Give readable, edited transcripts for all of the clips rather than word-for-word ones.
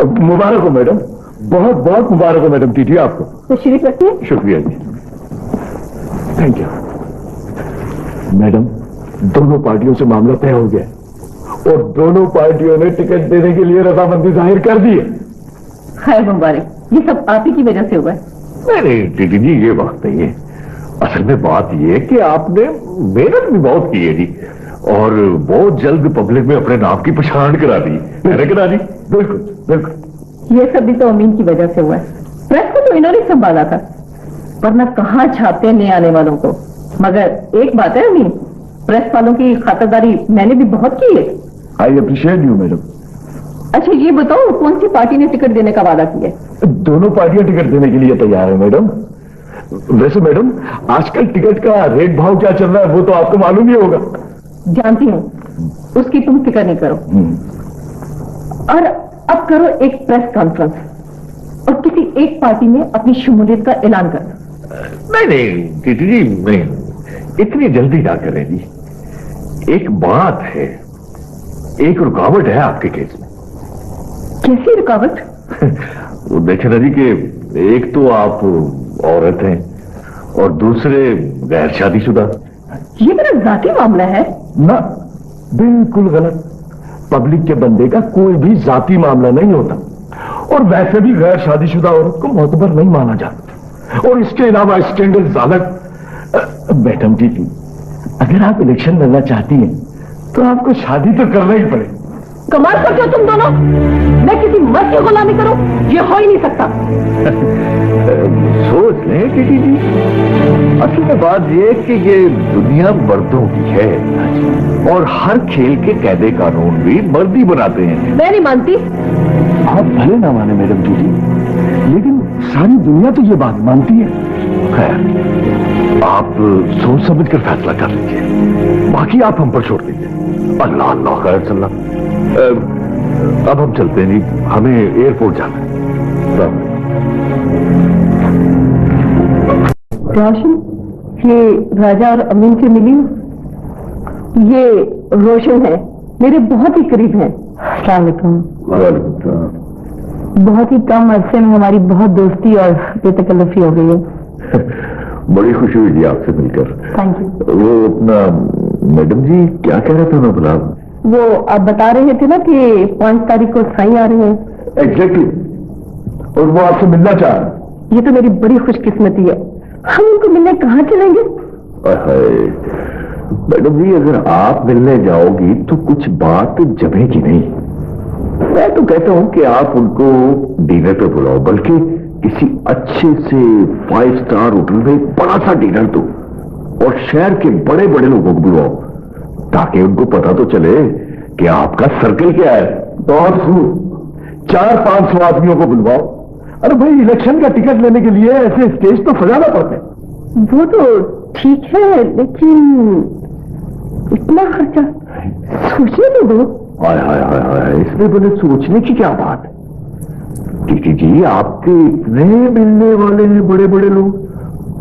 मुबारक हो मैडम, बहुत बहुत मुबारक हो मैडम टीटी आपको। तशरीफ रखिए। शुक्रिया जी, थैंक यू। मैडम, दोनों पार्टियों से मामला तय हो गया और दोनों पार्टियों ने टिकट देने के लिए रजामंदी जाहिर कर दी है। खैर मुबारक, ये सब आप ही की वजह से हुआ है। नहीं टीटी जी, ये बात नहीं है। असल में बात ये है कि आपने मेहनत भी बहुत की है जी, और बहुत जल्द पब्लिक में अपने नाम की पहचान करा दी। मैंने करा दी। बिल्कुल बिल्कुल। ये सब भी तो अमीन की वजह से हुआ है। प्रेस को तो इन्होंने संभाला था, वरना कहाँ छापते हैं नए आने वालों को। मगर एक बात है अमीन, प्रेस वालों की खातिरदारी मैंने भी बहुत की है। I appreciate you madam. अच्छा ये बताओ, कौन सी पार्टी ने टिकट देने का वादा किया है? दोनों पार्टियां टिकट देने के लिए तैयार है मैडम। वैसे मैडम, आजकल टिकट का रेट भाव क्या चल रहा है वो तो आपको मालूम ही होगा। जानती हूँ, उसकी तुम फिक्र नहीं करो। और अब करो एक प्रेस कॉन्फ्रेंस और किसी एक पार्टी में अपनी शमूलियत का ऐलान करो। नहीं टीटी जी, नहीं, इतनी जल्दी ना करें जी। एक बात है, एक रुकावट है आपके केस में। कैसी रुकावट? वो देखे ना जी कि एक तो आप औरत हैं और दूसरे गैर शादीशुदा। ये मेरा जाती मामला है ना, बिल्कुल गलत। पब्लिक के बंदे का कोई भी जाती मामला नहीं होता, और वैसे भी गैर शादीशुदा औरत को मोतबर नहीं माना जाता। और इसके अलावा स्टैंडर्ड अलग। मैडम जी, अगर आप इलेक्शन लड़ना चाहती हैं तो आपको शादी तो करना ही पड़ेगा। कमाल करते हो तुम दोनों। मैं किसी मर्द की गुलामी करूं, ये हो ही नहीं सकता। सोच लें टीटी जी, असल में बात यह है कि ये दुनिया मर्दों की है और हर खेल के कायदे कानून भी मर्द ही बनाते हैं। मैं नहीं मानती। आप भले ना माने मैडम जी, लेकिन सारी दुनिया तो ये बात मानती है। खैर, आप सोच समझ कर फैसला कर लीजिए, बाकी आप हम पर छोड़ दीजिए। अल्लाह अल्लाह खैर चलना। अब हम चलते हैं जी, हमें एयरपोर्ट जाना है। रोशन, ये राजा और अमीन से मिली। ये रोशन है, मेरे बहुत ही करीब है। अस्सलाम वालेकुम। बहुत ही कम अरसे में हमारी बहुत दोस्ती और बेतकल्लुफी हो गई है। बड़ी खुशी हुई जी आपसे मिलकर। Thank you. वो अपना मैडम जी क्या कह रहे थे ना भला? वो आप बता रहे थे ना कि 5 तारीख को साईं आ रहे हैं। एग्जैक्टली, और वो आपसे मिलना चाह रहे। ये तो मेरी बड़ी खुशकिस्मती है। हम उनको मिलने कहाँ चलेंगे? मैडम जी, अगर आप मिलने जाओगी तो कुछ बात जमेगी नहीं। मैं तो कहता हूं कि आप उनको डिनर पे बुलाओ, बल्कि किसी अच्छे से 5 स्टार होटल में एक बड़ा सा डिनर दो और शहर के बड़े बड़े लोगों को बुलाओ, ताकि उनको पता तो चले कि आपका सर्कल क्या है। बहुत खूब, 400-500 आदमियों को बुलवाओ। अरे भाई, इलेक्शन का टिकट लेने के लिए ऐसे स्टेज तो सजाना पड़ता है। वो तो ठीक है, लेकिन इतना खर्चा सोचने तो दो। हाय हाय हाय हाय, इसमें बोले सोचने की क्या बात है? टीटी जी, आपके इतने मिलने वाले हैं बड़े बड़े लोग,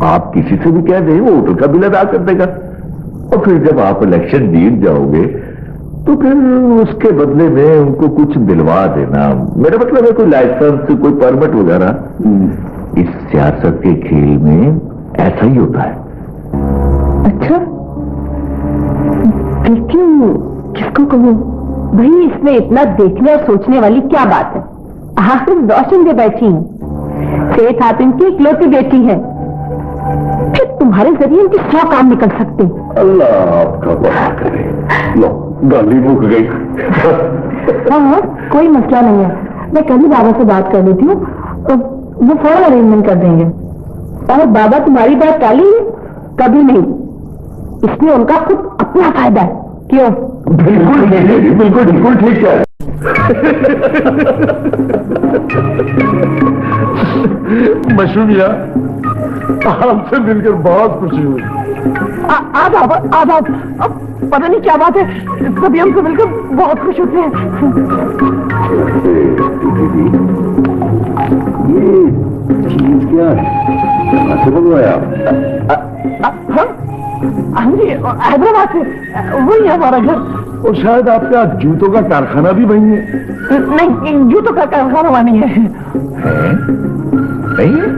आप किसी से भी कह दें, वो होटल का बिल अदा कर देगा। और फिर जब आप इलेक्शन जीत जाओगे तो फिर उसके बदले में उनको कुछ दिलवा देना। मेरा मतलब है कोई लाइसेंस, कोई परमिट वगैरह। इस सियासत के खेल में ऐसा ही होता है। अच्छा, लेकिन किसको कहूं भाई? इसमें इतना देखने और सोचने वाली क्या बात है? आखिर रोशन जो बैठी है, सेठ हातिम की इकलौती बेटी है, फिर तुम्हारे जरिए इनके 100 काम निकल सकते। अल्लाह आपका भला करे। लो, गाली मुक गई। हाँ, कोई मसला नहीं है। मैं कल ही बाबा से बात कर लेती हूँ, तो वो फौरन अरेंजमेंट कर देंगे। और बाबा तुम्हारी बात टाली है? कभी नहीं। इसमें उनका खुद अपना फायदा है। क्यों? बिल्कुल ठीक है, बिल्कुल बिल्कुल ठीक है। मशरूमिया, आपसे मिलकर बहुत खुशी हुई। आदाब आदाब। अब पता नहीं क्या बात है, कभी हमसे मिलकर बहुत खुश होते हैं। ये चीज क्या है? कहाँ से मंगवाया? हाँ जी, हैदराबाद से, वही है हमारा घर। और शायद आपका जूतों का कारखाना भी वही है। नहीं, जूतों का कारखाना वहां नहीं है। नहीं है?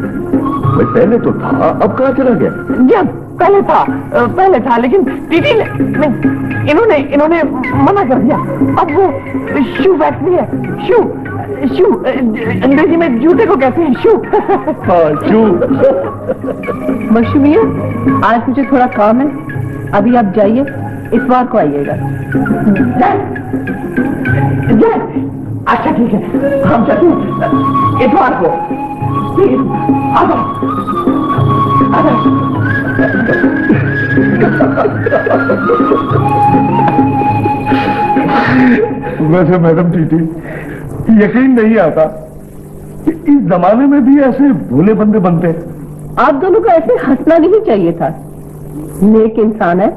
भाई पहले तो था, अब कहाँ चला गया? जी पहले था, लेकिन टीटी ने नहीं, इन्होंने मना कर दिया। अब वो शू फैक्ट्री है। शू अंग्रेजी में जूते को कहते हैं, शू। हाँ, शू। मशू मिया, आज मुझे थोड़ा काम है, अभी आप जाइए, इतवार को आइएगा। अच्छा ठीक है, हम चलते हैं इतवार को। आ जाओ। वैसे मैडम टीटी, यकीन नहीं आता कि इस जमाने में भी ऐसे भोले बंदे बनते हैं। आप दोनों को ऐसे हंसना नहीं चाहिए था। नेक इंसान है।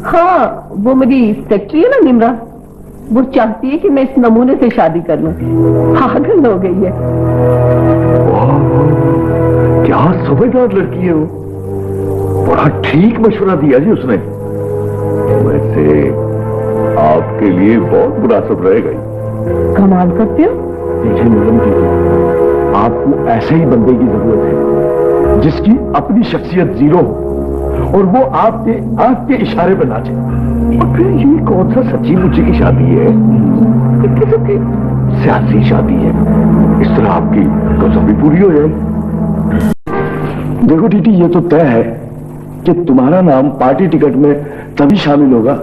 हाँ, वो मेरी सेक्रेटरी है ना निम्रा, वो चाहती है कि मैं इस नमूने से शादी कर लूं। पागल हो गई है। क्या समझदार लड़की है वो, बड़ा ठीक मशवरा दिया जी उसने। वैसे आपके लिए बहुत मुनासिब रहेगा। कमाल करते हो। देखिए मैडम जी, आपको ऐसे ही बंदे की जरूरत है जिसकी अपनी शख्सियत जीरो हो और वो आपके आंख के इशारे पर नाचे। और फिर ये कौन सा सच्ची मुच्ची की शादी है, ये किसी की सियासी शादी है। इस तरह आपकी कसम भी पूरी हो जाएगी। देखो टीटी, ये तो तय है कि तुम्हारा नाम पार्टी टिकट में तभी शामिल होगा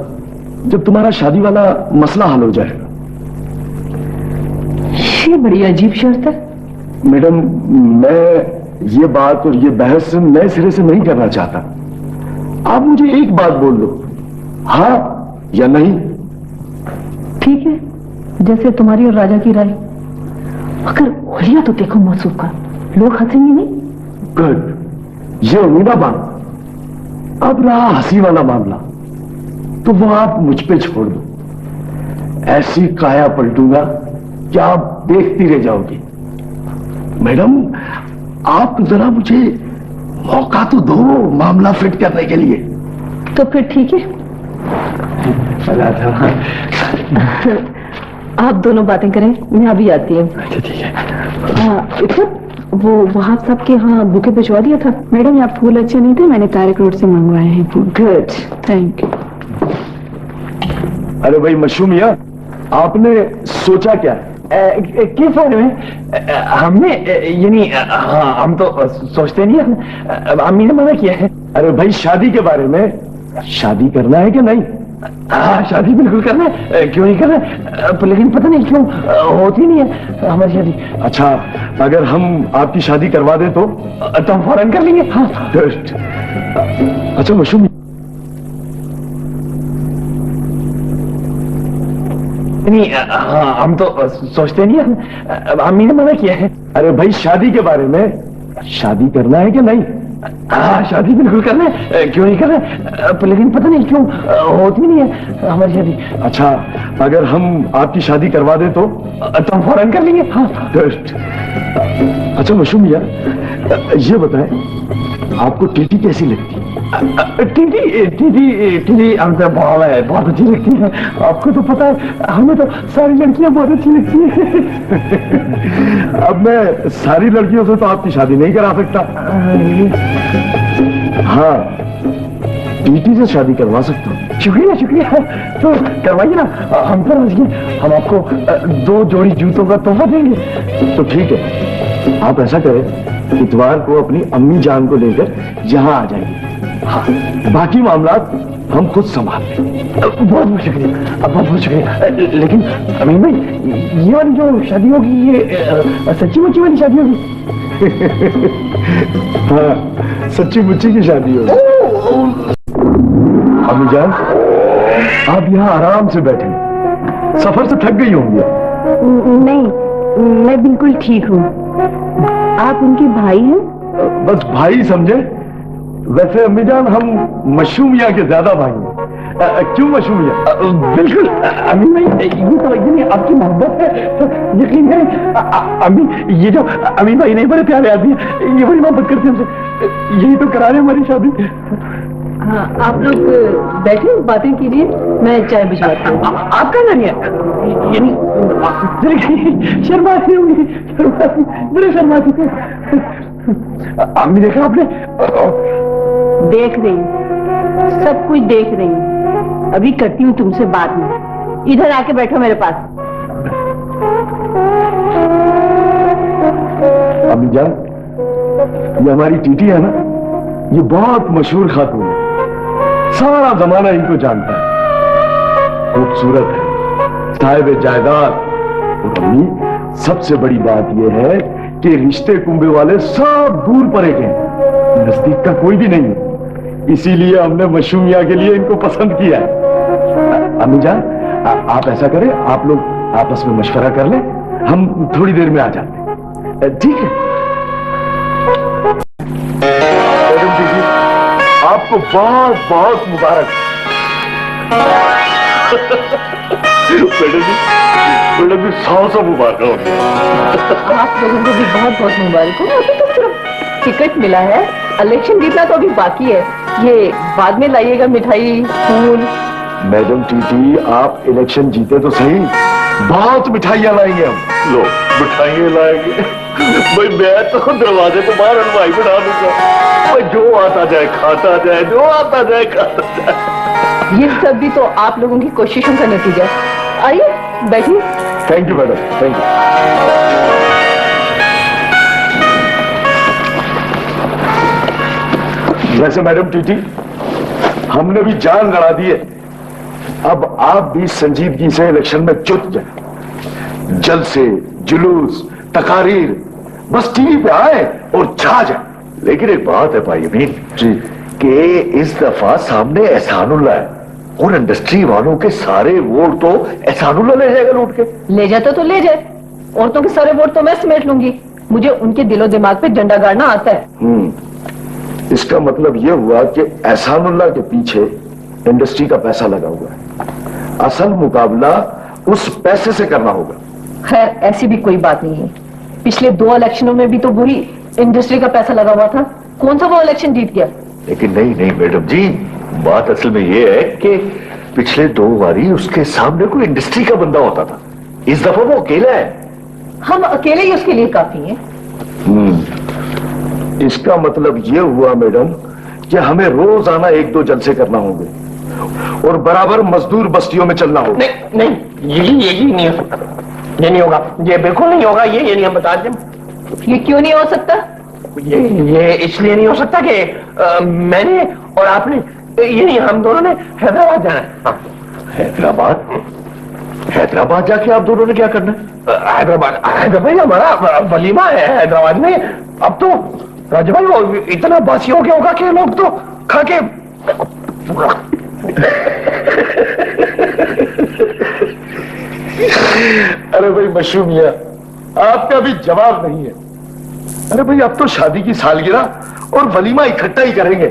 जब तुम्हारा शादी वाला मसला हल हो जाएगा। ये बड़ी अजीब शर्त है। मैडम, मैं ये बात और ये बहस नए सिरे से नहीं करना चाहता। आप मुझे एक बात बोल दो, हाँ या नहीं। ठीक है, जैसे तुम्हारी और राजा की राय। अगर होलिया तो देखो मौसूफ का, लोग हंसेंगे नहीं। गुड, ये उम्मीदा बात। अब रहा हंसी वाला मामला, तो वो आप मुझ पे छोड़ दो। ऐसी काया पलटूंगा कि आप देखती रह जाओगी। मैडम, आप जरा मुझे मौका तो दो मामला फिट करने के लिए। तो फिर ठीक है, आप दोनों बातें करें, मैं अभी आती हूँ। अच्छा ठीक है। वो वहाँ सबके यहाँ बुके भिजवा दिया था। मैडम, यहाँ फूल अच्छे नहीं थे, मैंने तारिक रोड से मंगवाए हैं फूल। Good, thank you. अरे भाई मशरूमिया, आपने सोचा क्या? किस बारे में? हमने यानी हम तो सोचते नहीं हैं। अम्मी ने मना किया है। अरे भाई, शादी के बारे में। शादी करना है कि नहीं? हाँ, शादी बिल्कुल करना है, क्यों नहीं करना है? लेकिन पता नहीं क्यों होती नहीं है हमारी शादी। अच्छा, अगर हम आपकी शादी करवा दें तो हम फौरन कर लेंगे। हाँ। अच्छा मशरूम, नहीं, हाँ, हम तो सोचते नहीं हैं। अम्मी ने मना किया है। अरे भाई, शादी के बारे में। शादी करना है कि नहीं? हाँ, शादी बिल्कुल करना है, क्यों नहीं करना है? लेकिन पता नहीं क्यों होती नहीं है हमारी शादी। अच्छा, अगर हम आपकी शादी करवा दें तो हम फौरन कर लेंगे। हाँ। अच्छा मशरूम भैया, ये बताएं, आपको टीटी कैसी लगती है? टीटी हमसे बहुत अच्छी लगती है। आपको तो पता है, हमें तो सारी लड़कियां बहुत अच्छी लगती है। अब मैं सारी लड़कियों से तो आपकी शादी नहीं करा सकता। हाँ, टीटी से शादी करवा सकता हूँ। शुक्रिया, तो करवाइए ना, हम तो राजी हैं। हम आपको 2 जोड़ी जूतों का तोहफा देंगे। तो ठीक है, आप ऐसा करें, इतवार को अपनी अम्मी जान को लेकर यहाँ आ जाइए। हाँ, बाकी मामला हम खुद संभाल लेंगे। बहुत बहुत शुक्रिया, बहुत शुक्रिया। लेकिन अमीन भाई, ये वाली जो शादी होगी, ये सच्ची मुच्ची वाली शादी होगी? हाँ, सच्ची मुच्ची की शादी होगी। अम्मी जान, आप यहाँ आराम से बैठे, सफर से थक गई होंगी। नहीं, मैं बिल्कुल ठीक हूँ। आप उनके भाई हैं? बस भाई समझे। वैसे अम्मी जान, हम मशरूमिया के ज्यादा भाई हैं। क्यों मशरूमिया? बिल्कुल अमीन भाई, ये तो यानी आपकी मोहब्बत है, तो यकीन है। अम्मी, ये जो अमीन भाई नहीं बड़े प्यारे आदमी हैं, ये बड़ी मोहब्बत करते हैं हमसे, यही तो करा रहे हमारी शादी। हाँ, आप लोग बैठे बातें कीजिए, मैं चाय भिजवाती हूँ। आपका नाम है यानी शर्माती होंगी, बड़े शर्माती थे। अम्मी देखा आपने? देख रही हूँ, सब कुछ देख रही हूँ। अभी करती हूँ तुमसे बात में। इधर आके बैठो मेरे पास। अम्मी जान, ये हमारी टीटी है ना, ये बहुत मशहूर खातून है, सारा जमाना इनको जानता है, खूबसूरत है, साहिब जायदाद। और अम्मी सबसे बड़ी बात यह है कि रिश्ते कुंभे वाले सब दूर परे के हैं, नजदीक का कोई भी नहीं है, इसीलिए हमने मशूमिया के लिए इनको पसंद किया है। अम्मी जान, आप ऐसा करें, आप लोग आपस में मशवरा कर लें, हम थोड़ी देर में आ जाते हैं, ठीक है? मैडम जी, आपको बहुत बहुत मुबारक। मैडम जी 100 मुबारक हो। आप लोगों को भी बहुत बहुत मुबारक हो। अभी तो सिर्फ टिकट मिला है, इलेक्शन जीतना तो अभी बाकी है। ये बाद में लाइएगा मिठाई, फूल। मैडम टीटी, आप इलेक्शन जीते तो सही, बहुत मिठाइयाँ लाएंगे हम। लो मिठाइयाँ लाएंगे भाई, मैं तो दरवाजे को बाहर हलवाई बना दूंगा भाई, जो आता जाए खाता जाए, जो आता जाए खाता जाए। ये सब भी तो आप लोगों की कोशिशों का नतीजा है। आइए बैठिए। Thank you madam, thank you. वैसे मैडम टीटी, हमने भी जान लड़ा दी है, अब आप भी संजीदगी से इलेक्शन में जुट जाए, जल्द से जुलूस, तकारीर, बस टीवी पे आए और छा जाए। लेकिन एक बात है भाई अमीन जी, कि इस दफा सामने एहसानुल्लाह है और इंडस्ट्री वालों के सारे वोट तो एहसानुल्लाह ले जाएगा लूट के। ले जाता तो ले जाए, औरतों के सारे वोट तो मैं समेट लूंगी। मुझे उनके दिलो दिमाग पे झंडा गाड़ना आता है। इसका मतलब यह हुआ कि एहसानुल्लाह के पीछे इंडस्ट्री का पैसा लगा हुआ है, असल मुकाबला उस पैसे से करना होगा। खैर ऐसी भी कोई बात नहीं है, पिछले 2 इलेक्शनों में भी तो वही इंडस्ट्री का पैसा लगा हुआ था। कौन सा वो इलेक्शन जीत गया? लेकिन नहीं नहीं मैडम जी, बात असल में यह है कि पिछले 2 बारी उसके सामने कोई इंडस्ट्री का बंदा होता था, इस दफा वो अकेला है। हम अकेले ही उसके लिए काफी हैं। इसका मतलब यह हुआ मैडम कि हमें रोजाना 1-2 जलसे करना होंगे और बराबर मजदूर बस्तियों में चलना होगा। नहीं नहीं, ये नहीं हो सकता, ये नहीं होगा, ये बिल्कुल नहीं होगा। ये नहीं, हम बता दें। ये क्यों नहीं हो सकता? ये इसलिए नहीं हो सकता कि मैंने और आपने, ये नहीं, हम दोनों ने हैदराबाद जाना है। हाँ। हैदराबाद? हैदराबाद जाके आप दोनों ने क्या करना है? हैदराबाद हमारा वलीमा है हैदराबाद में। अब तो राजू भाई वो इतना बासी हो गया होगा कि लोग तो खा के अरे भाई मशूमिया, आपका भी जवाब नहीं है। अरे भाई अब तो शादी की सालगिरह और वलीमा इकट्ठा ही करेंगे,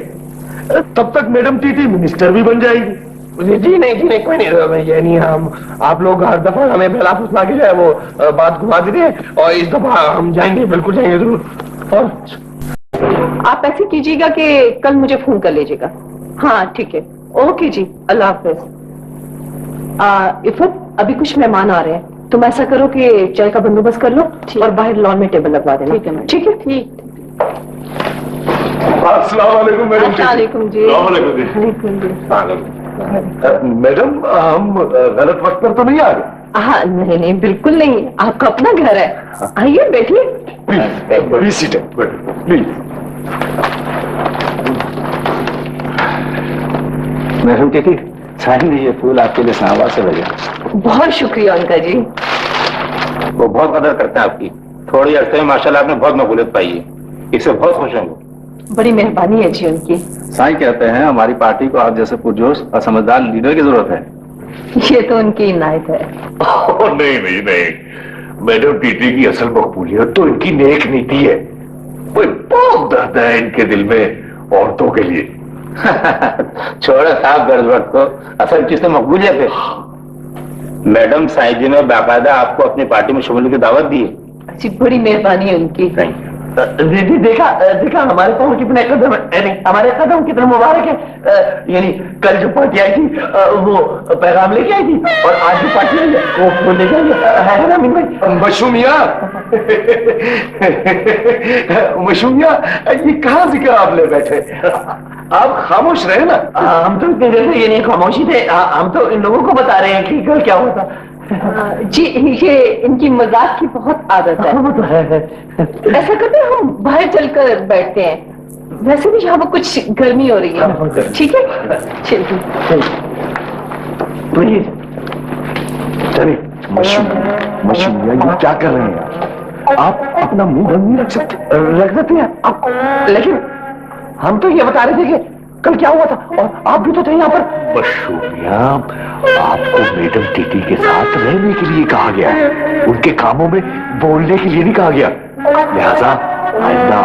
तब तक मैडम टीटी मिनिस्टर भी बन जाएगी। जी नहीं, कोई नहीं, ये नहीं, हम आप लोग हर दफा हमें बहला फुसला के जाए वो बात घुमा दे रहे, और इस दफा हम जाएंगे, बिल्कुल जाएंगे जरूर। और आप ऐसे कीजिएगा कि कल मुझे फोन कर लीजिएगा। हाँ ठीक है, ओके जी, अल्लाह हाफिज। इफ़त, अभी कुछ मेहमान आ रहे हैं, तुम ऐसा करो कि चाय का बंदोबस्त कर लो और बाहर लॉन में टेबल लगवा देना। ठीक है, ठीक है, ठीक। अस्सलाम वालेकुम मैडम टीटी। वालेकुम जी। वालेकुम जी। मैडम, हम गलत वक्त पर तो नहीं आ गए? हाँ नहीं, बिल्कुल नहीं, आपका अपना घर है। आइए बैठिए। Please seat please. Madam TT, sign ये फूल आपके लिए इस्लामाबाद से भेजा। बहुत शुक्रिया उनका जी। वो बहुत कदर करते हैं आपकी, थोड़ी अरसे में माशाल्लाह आपने बहुत मकबूलियत पाई है, इससे बहुत खुश हूँ। बड़ी मेहरबानी है जी उनकी। साईं कहते हैं हमारी पार्टी को आप जैसे पुरजोश और समझदार लीडर की जरूरत है। ये तो उनकी इनायत है। नहीं, मैडम टीटी की असल मकबूलियत तो इनकी नेक नीति है। कोई बहुत दर्द है इनके दिल में औरतों के लिए। छोड़ो साहब गर्ज वक्त को, असल चीज तो मकबूलियत है। मैडम साईं जी ने बाकायदा आपको अपनी पार्टी में शमूलियत की दावत दी है। जी बड़ी मेहरबानी है उनकी। Thank you. देखा देखा हमारे पाँव कितने कदम हमारे कदम कितने मुबारक है। यानी कल जो पार्टी आई थी वो पैगाम लेके आई थी और आज जो पार्टी आई है वो फूल लेके आई है ना अमीन भाई? मशूमिया मशूमिया, ये कहाँ जिक्र आप ले बैठे? आप खामोश रहे ना। हम तो इतनी देर से ये नहीं खामोशी थे, हम तो इन लोगों को बता रहे हैं कि कल क्या हुआ था। जी ये इनकी मजाक की बहुत आदत है। वो तो है। ऐसा करते हैं हम बाहर चलकर बैठते हैं, वैसे भी यहाँ पर कुछ गर्मी हो रही है। ठीक है चलिए। प्लीज चलिए। मशूमिया ये क्या कर रहे हैं आप? अपना मुंह बंद नहीं रख सकते हैं आप, लेकिन हम तो ये बता रहे थे कि कल क्या हुआ था और आप भी तो थे यहाँ पर। मशूमिया, आपको मैडम टीटी के साथ रहने के लिए कहा गया है, उनके कामों में बोलने के लिए नहीं कहा गया। लिहाजा आइंदा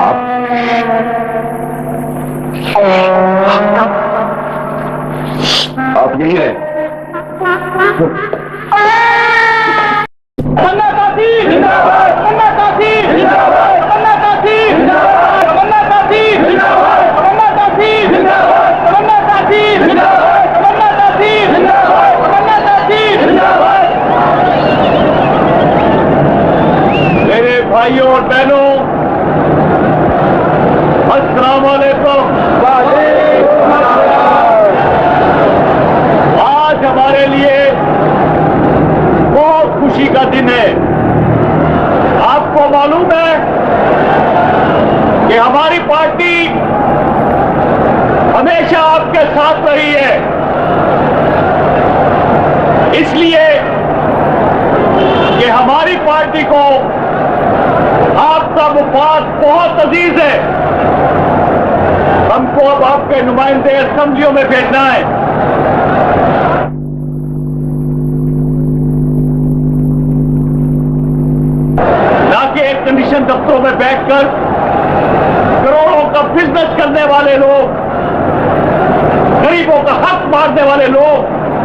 आप यही रहे। मेरे भाइयों और बहनों, अस्सलाम वालेकुम। आज हमारे लिए बहुत खुशी का दिन है। आपको मालूम है कि हमारी पार्टी हमेशा आपके साथ रही है, इसलिए कि हमारी पार्टी को आपका मुफाद बहुत अजीज है। हमको अब आपके नुमाइंदे असेंबलियों में भेजना है। ना कि एक कंडीशन दफ्तरों में बैठकर करोड़ों का बिजनेस करने वाले लोग, गरीबों का हक मारने वाले लोग,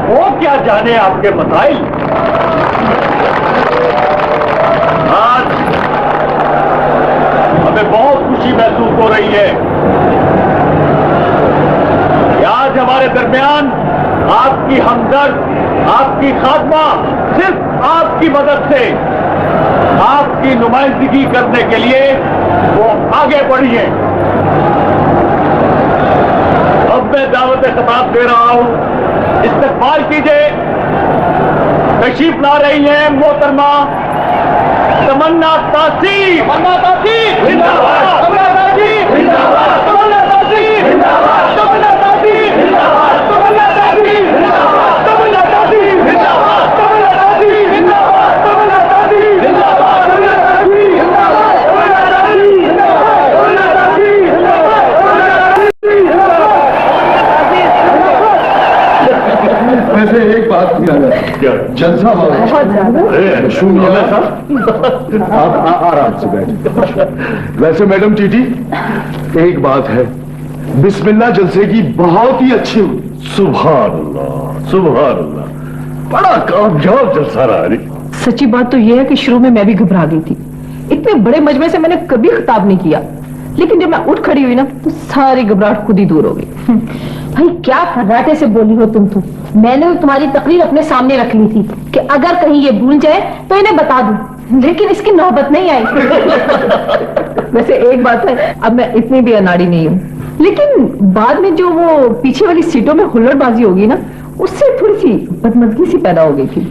वो क्या जाने आपके मसाइल। आज हमें बहुत खुशी महसूस हो रही है कि आज हमारे दरमियान आपकी हमदर्द, आपकी खात्मा सिर्फ आपकी मदद से आपकी नुमाइंदगी करने के लिए वो आगे बढ़ी है। अब मैं दावत खिताब दे रहा हूं, इस्तकबाल कीजिए। तशरीफ ला रही हैं मोहतरमा तमन्ना तासीर। तमन्ना तासीर जिंदाबाद। तमन्ना तासीर जिंदाबाद। तमन्ना तासीर जिंदाबाद। तमन्ना तासीर जिंदाबाद। तमन्ना तासीर जिंदाबाद। तमन्ना तासीर जिंदाबाद। तमन्ना तासीर जिंदाबाद। तमन्ना तासीर जिंदाबाद। तमन्ना तासीर जिंदाबाद। तमन्ना तासीर जिंदाबाद। तमन्ना तासीर जिंदाबाद। वैसे एक बात क्या जलसा आप आराम से बैठे। वैसे मैडम टीटी एक बात है, बिस्मिल्लाह जलसे की बहुत ही अच्छी हुई। सुभान अल्लाह, सुभान अल्लाह, बड़ा कामयाब जलसा रहा। सच्ची बात तो यह है कि शुरू में मैं भी घबरा गई थी। इतने बड़े मजमे से मैंने कभी खिताब नहीं किया, लेकिन जब मैं उठ खड़ी हुई ना तो सारी घबराहट खुद ही दूर हो गई। भाई क्या फर्राटे से बोली हो तुम तो। मैंने तुम्हारी तकरीर अपने सामने रख ली थी कि अगर कहीं ये भूल जाए तो इन्हें बता दूं, लेकिन इसकी नौबत नहीं आई। वैसे एक बात है, अब मैं इतनी भी अनाड़ी नहीं हूँ, लेकिन बाद में जो वो पीछे वाली सीटों में हुल्लड़बाजी होगी ना, उससे थोड़ी सी बदमजगी सी पैदा हो गई थी।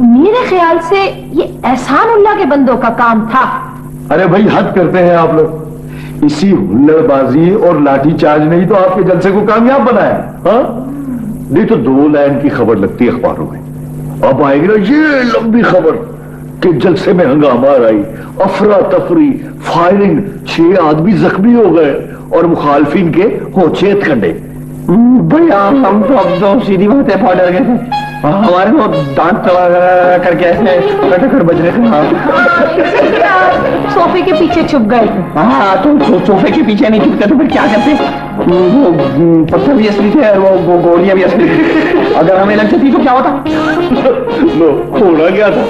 मेरे ख्याल से ये एहसानुल्लाह के बंदों का काम था। अरे भाई हद करते हैं आप लोग। इसी हुल्लड़बाजी और लाठीचार्ज ने ही तो आपके जलसे को कामयाब बनाया। हाँ, नहीं तो 2 लाइन की खबर लगती है अखबारों में। अब आएगी ना ये लंबी खबर कि जलसे में हंगामा आई, अफरा तफरी, फायरिंग, 6 आदमी जख्मी हो गए और मुखालफिन के होचेत कंडे। भैया हम तो अब तो सीधी बात है डर गए थे। हमारे वो दांत करके ऐसे कटकर बज रहे थे। हाँ। सोफे के पीछे छुप गए थे। हाँ तो सोफे के पीछे नहीं छुपते तो फिर क्या करते? वो पत्थर भी असली थे और वो गोलियां भी असली थी। अगर हमें लग जाती तो क्या होता? लो होना क्या था,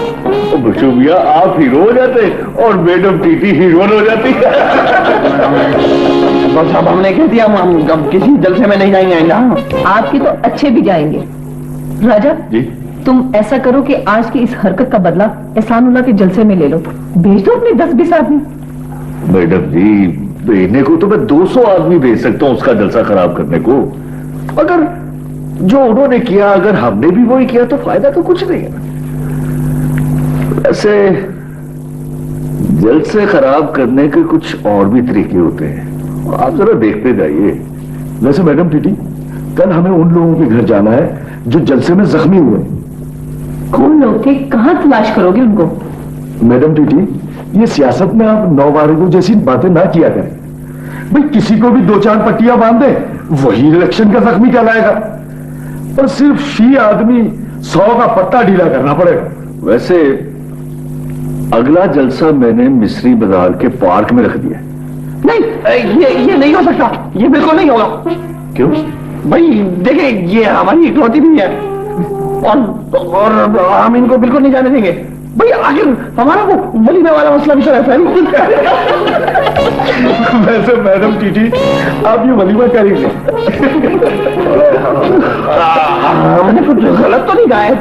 बच्चों भैया आप हीरो हो जाते और मैडम टीटी हीरोइन हो जाती। बस अब हमने कह दिया, हम अब किसी जलसे में नहीं जाएंगे आइंदा। आपके तो अच्छे भी जाएंगे। राजा जी तुम ऐसा करो कि आज की इस हरकत का बदला एहसानुल्लाह के जलसे में ले लो। भेज दो अपने 10-20 आदमी। मैडम जी भेजने को तो मैं 200 आदमी भेज सकता हूं उसका जलसा खराब करने को, अगर जो उन्होंने किया अगर हमने भी वही किया तो फायदा तो कुछ नहीं है। वैसे जलसे खराब करने के कुछ और भी तरीके होते हैं, आप जरा देखते जाइए। वैसे मैडम टीटी कल हमें उन लोगों के घर जाना है जो जलसे में जख्मी हुए। कौन लोग थे, कहां तलाश करोगे उनको? मैडम टीटी ये सियासत में आप नौवारियों जैसी बातें ना किया करें। भाई किसी को भी 2-4 पट्टियां बांध दे वही इलेक्शन का जख्मी कहलाएगा, और सिर्फ फी आदमी 100 का पत्ता ढीला करना पड़ेगा। वैसे अगला जलसा मैंने मिस्री बाजार के पार्क में रख दिया। नहीं ये नहीं हो सकता, ये बिल्कुल नहीं होगा। क्यों? भाई देखिए ये हमारी इकलौती भी है और हम इनको बिल्कुल नहीं जाने देंगे। भाई आखिर हमारा वो वलीमे वाला मसला भी तो रहता है। वैसे मैडम टीटी आप ये वलीमा करेंगे? हमने कुछ गलत तो नहीं कहा है।